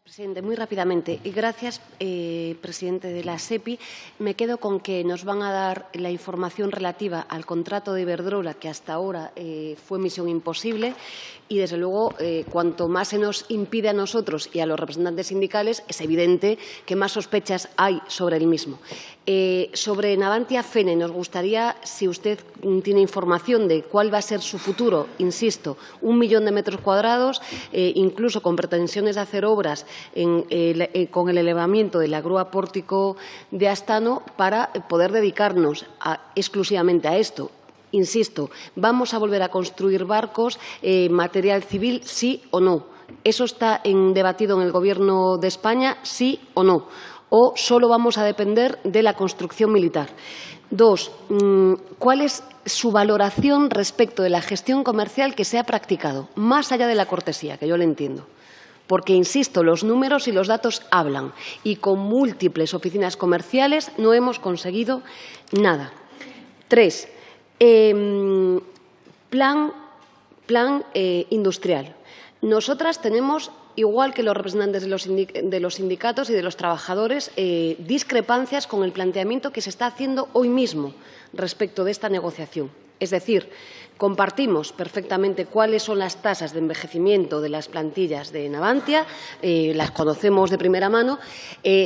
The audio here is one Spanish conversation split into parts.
Presidente, muy rápidamente. Y gracias, presidente de la SEPI. Me quedo con que nos van a dar la información relativa al contrato de Iberdrola, que hasta ahora fue misión imposible. Y, desde luego, cuanto más se nos impide a nosotros y a los representantes sindicales, es evidente que más sospechas hay sobre el mismo. Sobre Navantia Fene, nos gustaría, si usted tiene información de cuál va a ser su futuro, insisto, 1 millón de metros cuadrados, incluso con pretensiones de hacer obras con el elevamiento de la grúa pórtico de Astano para poder dedicarnos exclusivamente a esto. Insisto, ¿vamos a volver a construir barcos, material civil, sí o no? ¿Eso está debatido en el Gobierno de España, sí o no? ¿O solo vamos a depender de la construcción militar? Dos, ¿cuál es su valoración respecto de la gestión comercial que se ha practicado, más allá de la cortesía, que yo le entiendo? Porque, insisto, los números y los datos hablan y con múltiples oficinas comerciales no hemos conseguido nada. Tres, plan industrial. Nosotras tenemos, igual que los representantes de los sindicatos y de los trabajadores, discrepancias con el planteamiento que se está haciendo hoy mismo respecto de esta negociación. Es decir, compartimos perfectamente cuáles son las tasas de envejecimiento de las plantillas de Navantia, las conocemos de primera mano,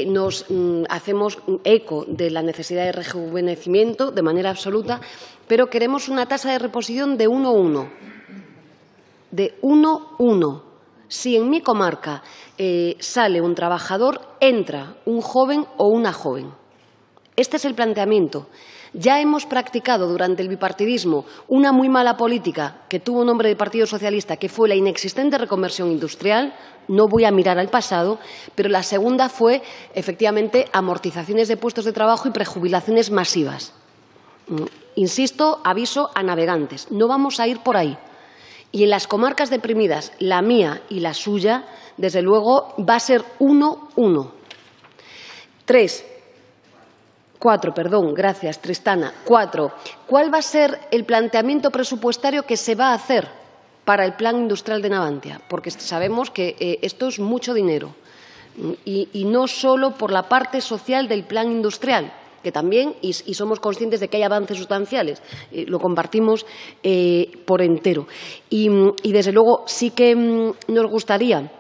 nos hacemos eco de la necesidad de rejuvenecimiento de manera absoluta, pero queremos una tasa de reposición de 1:1. De 1:1. Si en mi comarca sale un trabajador, entra un joven o una joven. Este es el planteamiento. Ya hemos practicado durante el bipartidismo una muy mala política que tuvo nombre de Partido Socialista, que fue la inexistente reconversión industrial. No voy a mirar al pasado, pero la segunda fue, efectivamente, amortizaciones de puestos de trabajo y prejubilaciones masivas. Insisto, aviso a navegantes, no vamos a ir por ahí. Y en las comarcas deprimidas, la mía y la suya, desde luego, va a ser 1:1. Gracias, Tristana. 4. ¿Cuál va a ser el planteamiento presupuestario que se va a hacer para el plan industrial de Navantia? Porque sabemos que esto es mucho dinero y no solo por la parte social del plan industrial, que también, y somos conscientes de que hay avances sustanciales, lo compartimos por entero. Y, desde luego, sí que nos gustaría,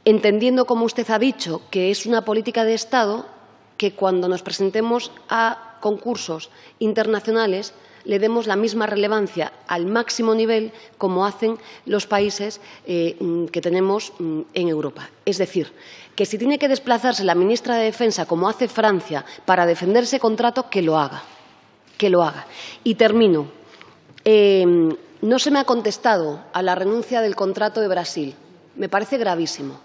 entendiendo, como usted ha dicho, que es una política de Estado, que cuando nos presentemos a concursos internacionales le demos la misma relevancia al máximo nivel como hacen los países que tenemos en Europa. Es decir, que si tiene que desplazarse la ministra de Defensa, como hace Francia, para defender ese contrato, que lo haga. Que lo haga. Y termino. No se me ha contestado a la renuncia del contrato de Brasil. Me parece gravísimo.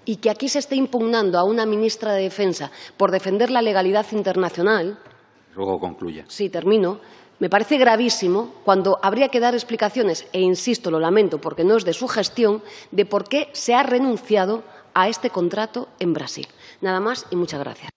Y que aquí se esté impugnando a una ministra de Defensa por defender la legalidad internacional. Luego concluya. Sí, termino. Me parece gravísimo cuando habría que dar explicaciones, e insisto, lo lamento porque no es de su gestión, de por qué se ha renunciado a este contrato en Brasil. Nada más y muchas gracias.